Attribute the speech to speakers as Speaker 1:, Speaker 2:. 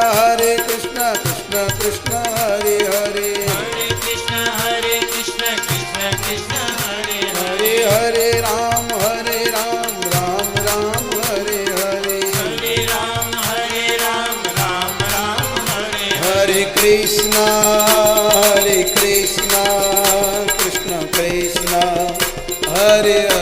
Speaker 1: Hare Krishna, Krishna Krishna, Hare Hare,
Speaker 2: Hare Krishna, Krishna Krishna, Hare Hare,
Speaker 1: Hare Ram, Ram Ram, Hare Hare,
Speaker 2: Hare Ram, Ram Hare
Speaker 1: Hare Krishna, Krishna Krishna, Hare Hare.